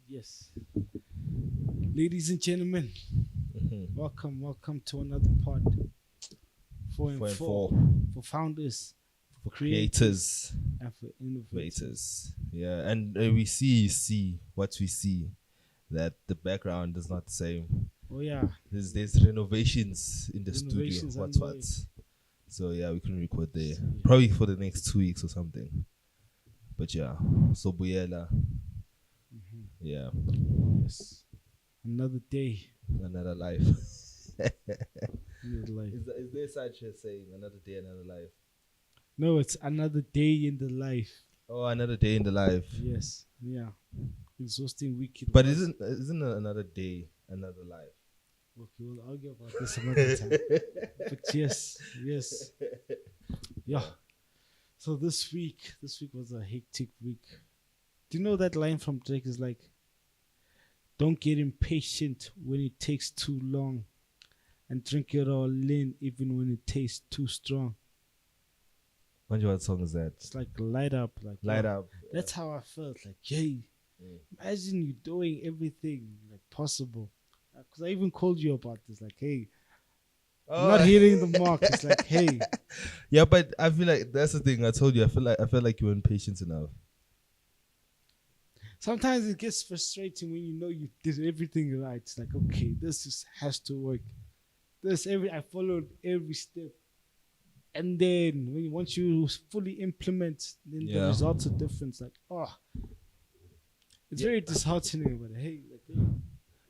Yes. Ladies and gentlemen, welcome to another pod. 4 and 4 for founders, for creators, and for innovators. Yeah, and we see what we see, that the background is not the same. Oh yeah, there's renovations in the studio. What? So yeah, we can record there probably for the next 2 weeks or something. But yeah, so Buyela. Yeah. Yes. Another day, another life. Another life. Is there such a saying? Another day, another life. No, it's another day in the life. Oh, another day in the life. Yes. Yeah. Exhausting week. But isn't another day another life? Okay, we'll argue about this another time. But yes. Yeah. So this week was a hectic week. Do you know that line from Drake is like, don't get impatient when it takes too long, and drink it all in even when it tastes too strong. Wonder what song is that? It's like light up. Up. That's how I felt. Like, yay. Imagine you doing everything like possible. Because I even called you about this. Like, hey, I'm not hitting the mark. It's like, hey. Yeah, but I feel like that's the thing. I told you. I feel like you weren't patient enough. Sometimes it gets frustrating when you know you did everything right. It's like, okay, this just has to work. I followed every step. And then once you fully implement, then the results are different. It's like, it's very disheartening. But hey,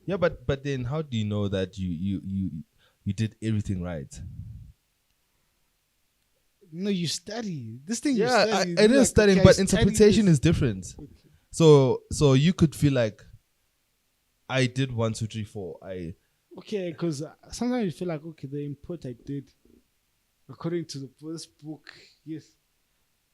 yeah, but then how do you know that you did everything right? No, you study this thing. Yeah, you study. it is studying, but interpretation is different. Okay. So you could feel like I did 1, 2, 3, 4. Okay, because sometimes you feel like, okay, the input I did according to this book, yes,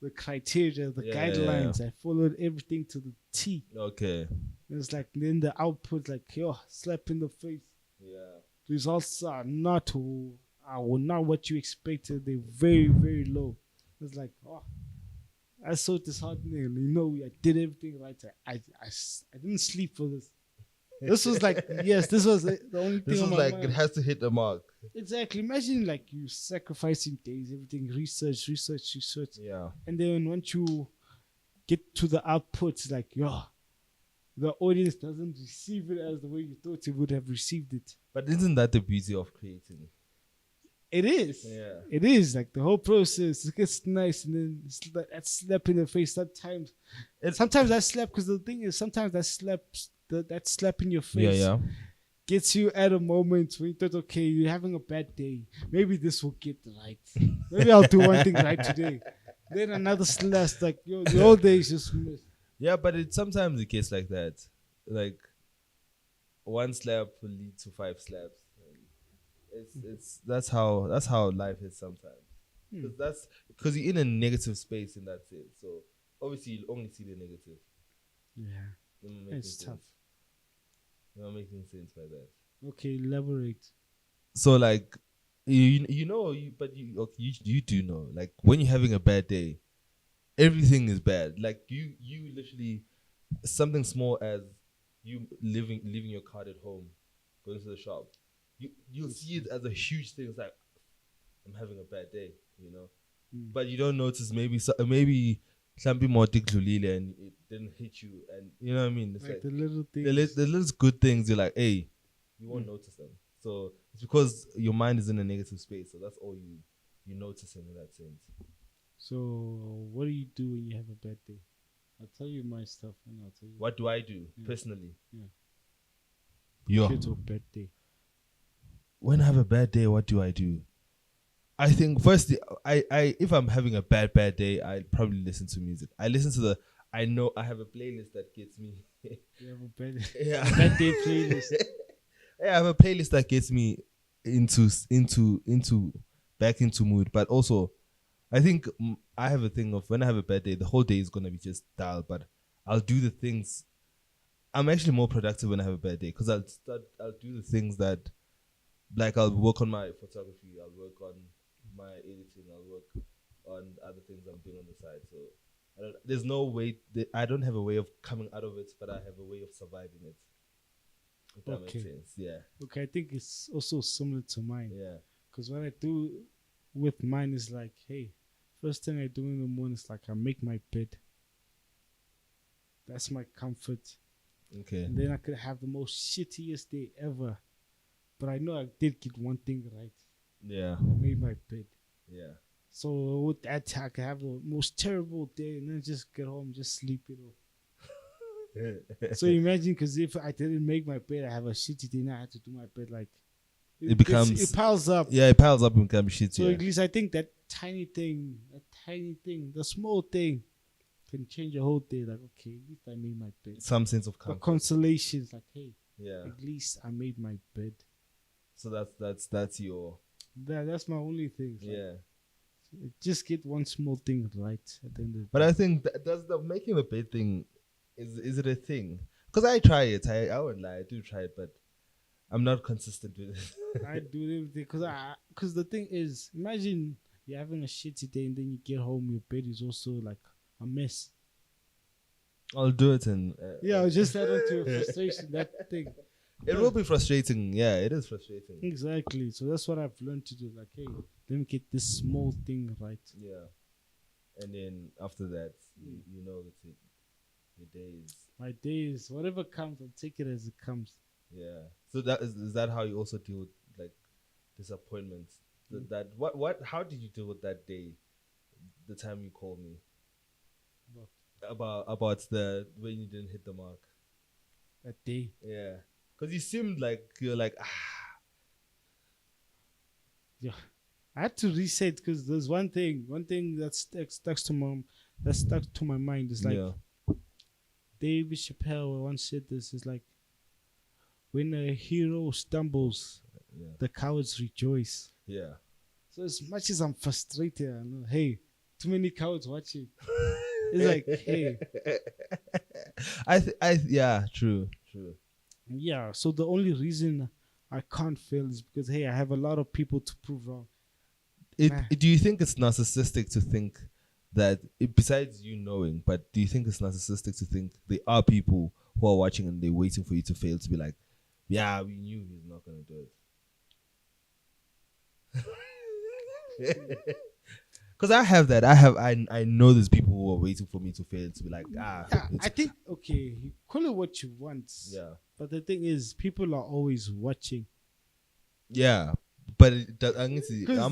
the criteria, the guidelines, I followed everything to the T. Okay. It's like then the output, like, slap in the face. Yeah. Results are not what you expected. They're very, very low. It's like, that's so disheartening. I did everything right. I didn't sleep for this. This was like, this was the only thing. This was like mind. It has to hit the mark. Exactly. Imagine like you sacrificing days, everything, research. Yeah. And then once you get to the output, it's like, the audience doesn't receive it as the way you thought it would have received it. But isn't that the beauty of creating? It is. Yeah. It is. Like the whole process, it gets nice, and then it's like that slap in the face. Sometimes that slap, because the thing is, sometimes that slap in your face gets you at a moment when you thought, okay, you're having a bad day. Maybe this will get right. Maybe I'll do one thing right today. Then another slap, like, the whole day is just missed. Yeah, but sometimes it gets like that. Like, one slap will lead to 5 slaps. That's how life is sometimes. Because you're in a negative space in that sense. So obviously you'll only see the negative. Yeah, it's tough. You're not making sense by that. Okay, elaborate. So like, you do know, like, when you're having a bad day, everything is bad. Like you literally, something small as you leaving your card at home, going to the shop, you'll see it as a huge thing. It's like, I'm having a bad day, but you don't notice maybe something more diglulile and it didn't hit you, and you know what I mean. It's like the little things, the little good things. You're like, hey, you won't notice them. So it's because your mind is in a negative space. So that's all you notice in that sense. So what do you do when you have a bad day? I'll tell you my stuff, and I'll tell you. What do I do personally? Yeah. Shit or bad day. When I have a bad day, what do I do? I think firstly, I if I'm having a bad day, I probably listen to music. I have a playlist that gets me. You have a bad day playlist. Yeah, I have a playlist that gets me into back into mood. But also, I think I have a thing of when I have a bad day, the whole day is gonna be just dull. But I'll do the things. I'm actually more productive when I have a bad day because I'll do the things that, like, I'll work on my photography. I'll work on my editing. I'll work on other things I'm doing on the side. So There's no way. I don't have a way of coming out of it, but I have a way of surviving it. If that makes sense. Yeah. Okay, I think it's also similar to mine. Yeah. Because what I do with mine is like, hey, first thing I do in the morning is like I make my bed. That's my comfort. Okay. And then I could have the most shittiest day ever. But I know I did get one thing right. Yeah. I made my bed. Yeah. So with that, I could have the most terrible day and then just get home, just sleep it off. So imagine, because if I didn't make my bed, I have a shitty day. Now I have to do my bed. Like it piles up. Yeah, it piles up and becomes shitty. So at least I think that tiny thing, the small thing, can change your whole day. Like, okay, at least I made my bed. Some sense of comfort. Consolation is like, hey, yeah, at least I made my bed. So that's your. That's my only thing. Yeah. Like, just get one small thing right at the end of the But day. I think does the making the bed thing, is it a thing? Because I try it. I won't lie. I do try it, but I'm not consistent with it. I do everything because the thing is, imagine you're having a shitty day and then you get home, your bed is also like a mess. I'll do it and I'll just add on to frustration. That thing. It will be frustrating. Yeah, it is frustrating. Exactly. So that's what I've learned to do. Like, hey, let me get this small thing right. Yeah. And then after that, you know that's it. Your days. My days, whatever comes, I'll take it as it comes. Yeah. So that is that how you also deal with like disappointments? That what how did you deal with that day? The time you called me. About the when you didn't hit the mark. That day. Yeah. Because you seemed like you're like Yeah. I had to reset because there's one thing that stuck to my mind is like David Chappelle once said this is like when a hero stumbles, the cowards rejoice. Yeah. So as much as I'm frustrated, I know, hey, too many cowards watching. It's like, hey. Yeah, true. Yeah, so the only reason I can't fail is because, hey, I have a lot of people to prove wrong. Do you think it's narcissistic to think that, besides you knowing, but do you think it's narcissistic to think there are people who are watching and they're waiting for you to fail to be like, yeah, we knew he's not going to do it? Because I have that. I know there's people who are waiting for me to fail to be like, I think, okay, you call it what you want. Yeah. But the thing is, people are always watching. Yeah. But I'm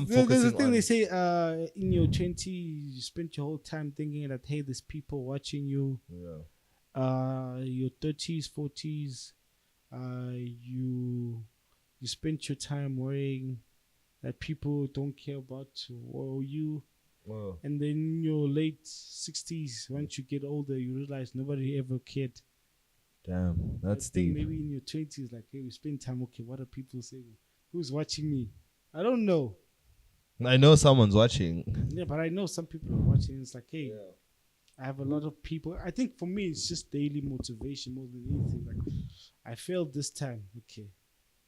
focusing there's a thing on, they say, in your 20s, you spend your whole time thinking that, hey, there's people watching you. Yeah. Your 30s, 40s, you spend your time worrying that people don't care about you. Wow. And then in your late 60s, once you get older, you realize nobody ever cared. Damn, that's deep. Maybe in your 20s, like, hey, we spend time, okay, what are people saying? Who's watching me? I don't know. I know someone's watching. Yeah, but I know some people are watching. It's like, hey, I have a lot of people. I think for me, it's just daily motivation more than anything. Like, I failed this time, okay,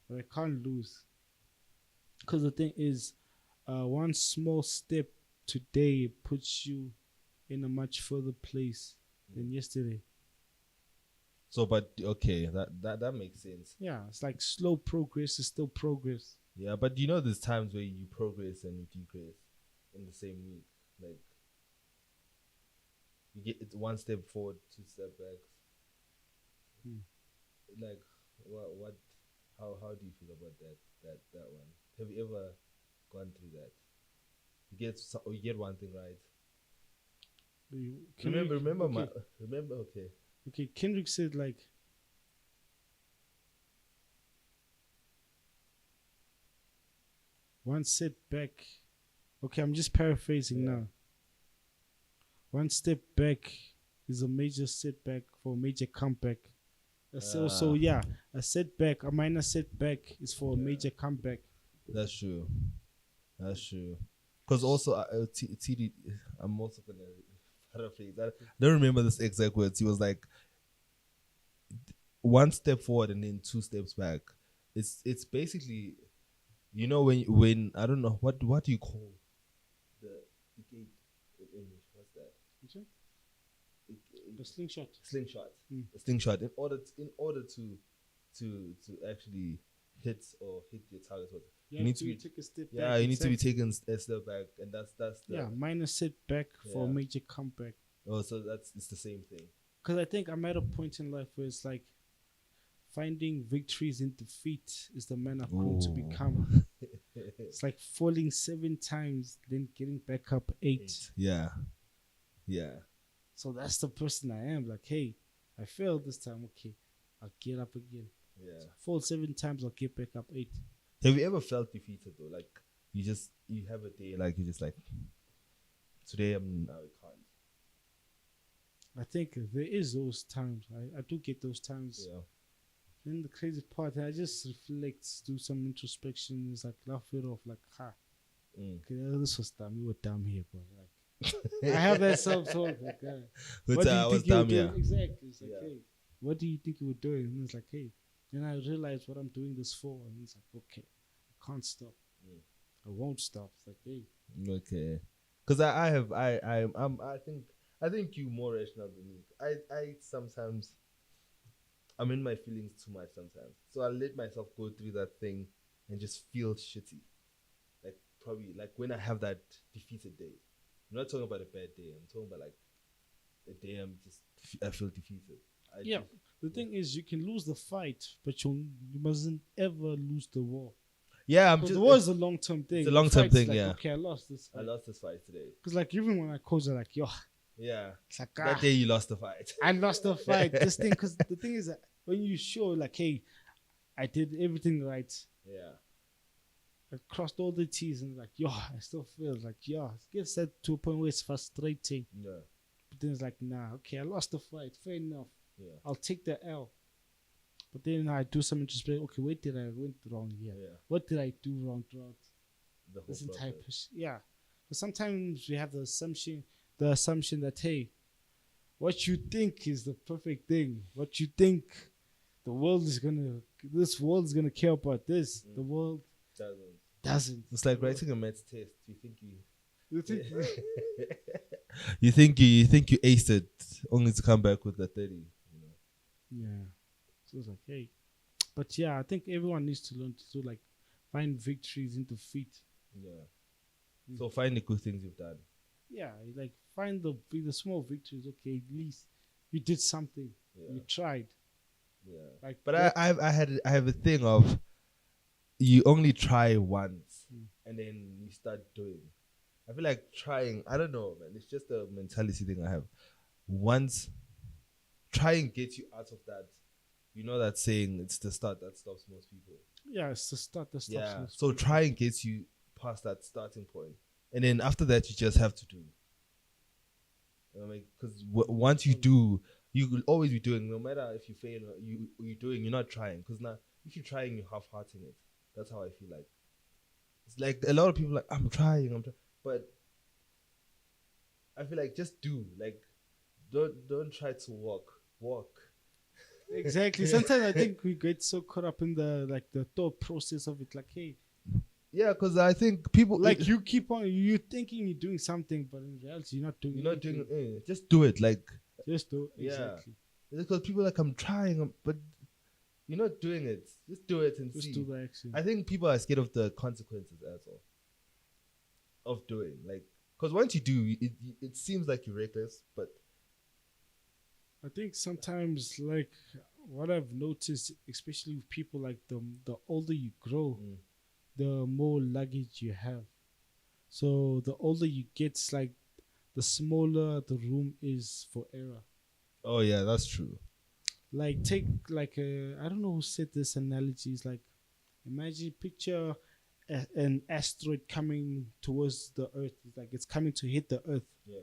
but I can't lose. Because the thing is, one small step today puts you in a much further place than yesterday. So, but okay, that makes sense. Yeah, it's like slow progress is still progress. Yeah, but you know, there's times where you progress and you decrease in the same week. Like, you get one step forward, 2 steps back. Like, what? How do you feel about that one? Have you ever gone through that? You get one thing right. Remember. Okay, Kendrick said like, one setback. Okay, I'm just paraphrasing now. One step back is a major setback for a major comeback. A setback, a minor setback is for a major comeback. That's true. Because also, TD, I'm also going to paraphrase. I don't remember this exact words. He was like, one step forward and then 2 steps back. It's basically, you know, when I don't know what do you call the gate in English? What's that? The slingshot. The slingshot. In order to actually hit your target. You need to take a step back. Yeah, you need to be taking a step back, and that's the minor setback for a major comeback. Oh, so it's the same thing. Because I think I'm at a point in life where it's like finding victories in defeat is the man I've grown to become. It's like falling 7 times, then getting back up 8. Yeah. So that's the person I am. Like, hey, I failed this time. Okay, I'll get up again. Yeah. So I fall 7 times, I'll get back up 8. Have you ever felt defeated though? Like you have a day like you're just like, today I can't. I think there is those times. I do get those times. Yeah. Then the crazy part, I just reflect, do some introspection. It's like laugh it off, like okay, this was dumb. You were dumb here, bro. Like I have that self-talk. Like, what do you think you were doing? Exactly. It's like, hey, what do you think you were doing? And it's like, hey. Then I realize what I'm doing this for, and it's like, okay, I can't stop. I won't stop. It's like, hey. Okay. Because I think you more rational than me. I sometimes I'm in my feelings too much sometimes. So I let myself go through that thing and just feel shitty. Like probably like when I have that defeated day. I'm not talking about a bad day. I'm talking about like a day I feel defeated. The thing is, you can lose the fight, but you mustn't ever lose the war. Yeah, the war is a long-term thing. It's a long-term thing, like, yeah. Okay, I lost this fight. I lost this fight today. Because like even when I coach, they're like, yo. Yeah. It's like, that day you lost the fight. I lost the fight. This thing, because the thing is that when you show like, hey, I did everything right. Yeah. I crossed all the T's and like, yo, I still feel like, yo, it gets that to a point where it's frustrating. Yeah. But then it's like, nah, okay, I lost the fight. Fair enough. Yeah. I'll take the L. But then I do some introspection. Okay, where did I went wrong here? Yeah. What did I do wrong throughout this entire push? Yeah. But sometimes we have the assumption that, hey, what you think is the perfect thing. What you think this world is gonna care about this. The world doesn't. It's like writing a maths test. You think you aced it, only to come back with a 30. Yeah. So it's like, hey. But yeah, I think everyone needs to learn to like find victories in defeat. Yeah. So find the good things you've done. Yeah, like find the small victories. Okay, at least you did something. Yeah. You tried. Yeah. Like, but I have a thing of you only try once and then you start doing. I feel like trying, I don't know, man. It's just a mentality thing I have. Once trying gets you out of that. You know that saying, it's the start that stops most people. Yeah, it's the start that stops most people. So trying gets you past that starting point. And then after that, you just have to do. I mean, because once you do, you will always be doing. No matter if you fail, you're doing. You're not trying. Because now, if you're trying, you're half-hearting it. That's how I feel like. It's like a lot of people like, I'm trying. But I feel like just do. Like, don't try to walk. Exactly. Sometimes I think we get so caught up in the thought process of it. Like, hey. Yeah, because I think people like you keep on you thinking you're doing something, but in reality you're not doing. You're not doing it. Just do it. Like just do it. Exactly. Yeah. Because people are like, I'm trying, but you're not doing it. Just do it and just see. Do the action. I think people are scared of the consequences as well. Of doing, like, because once you do, it seems like you're reckless, but I think sometimes, like, what I've noticed, especially with people, like the older you grow, the more luggage you have. So the older you get, it's like the smaller the room is for error. Oh yeah, that's true. Like take like I don't know who said this analogy. It's like picture an asteroid coming towards the Earth. It's like it's coming to hit the Earth. Yeah.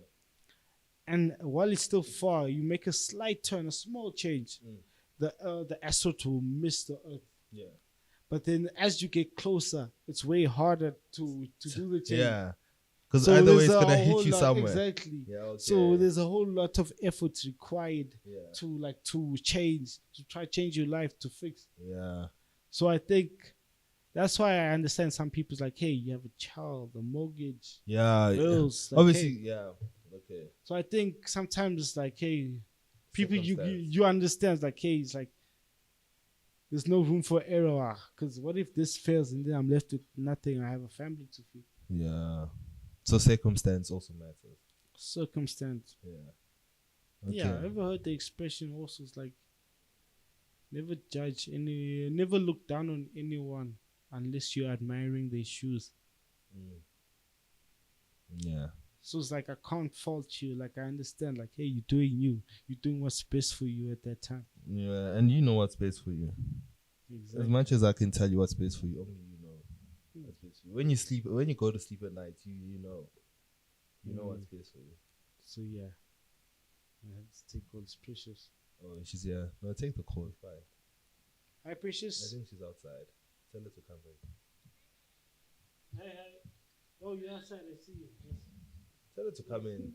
And while it's still far, you make a slight turn, a small change. The asteroid will miss the Earth. Yeah. But then as you get closer, it's way harder to do the change. Yeah. Because either way, it's going to hit you somewhere. Exactly. Yeah, okay. So there's a whole lot of effort required to change, to try change your life, to fix. Yeah. So I think that's why I understand some people's like, hey, you have a child, a mortgage. Yeah. Bills. Like, obviously, hey. Yeah. Okay. So I think sometimes it's like, hey, people you understand, like, hey, it's like there's no room for error, because what if this fails and then I'm left with nothing? I have a family to feed. Yeah. So circumstance also matters. Circumstance. Yeah. Okay. Yeah, I ever heard the expression also, it's like never look down on anyone unless you're admiring their shoes. Yeah. So it's like I can't fault you. Like I understand, like, hey, you're doing what's best for you at that time. Yeah, and you know what's best for you. Exactly. As much as I can tell you what's best for you, only you know what's best for you. When you go to sleep at night, you know what's best for you. So yeah, I have to take calls. Precious. Oh, she's here. No, take the call. Bye. Hi, Precious. I think she's outside. Tell her to come back. Hi. Oh, you're outside. I see you. Yes. Tell her to come in.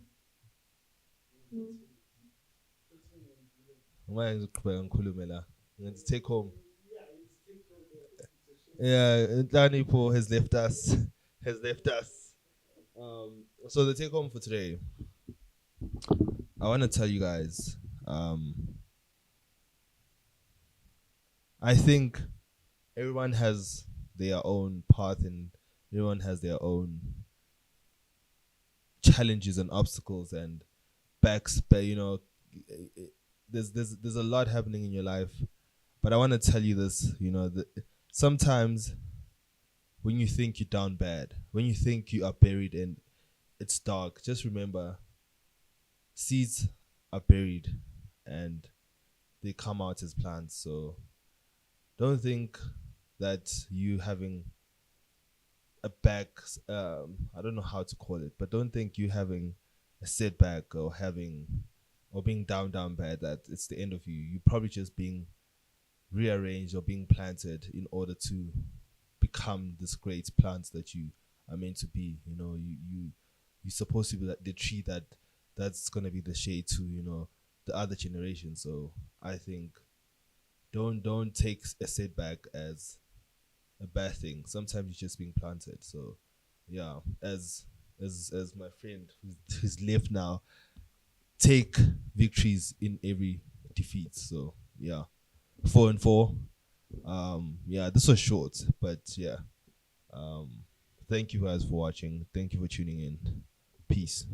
Why is it going to take home? Yeah, Danny Paul has left us. So the take home for today, I want to tell you guys, I think everyone has their own path and everyone has their own challenges and obstacles and backs, but there's a lot happening in your life. But I want to tell you this, that sometimes when you think you're down bad, when you think you are buried and it's dark, just remember, seeds are buried and they come out as plants. So don't think that you having a back, I don't know how to call it, but don't think you having a setback or being down bad, that it's the end of you. You're probably just being rearranged or being planted in order to become this great plant that you are meant to be. You're supposed to be the tree that's gonna be the shade to the other generation. So I think don't take a setback as a bad thing. Sometimes you're just being planted. So yeah, as my friend who's left now, take victories in every defeat. So yeah, 4-4. Yeah, this was short, but yeah. Thank you guys for watching. Thank you for tuning in. Peace.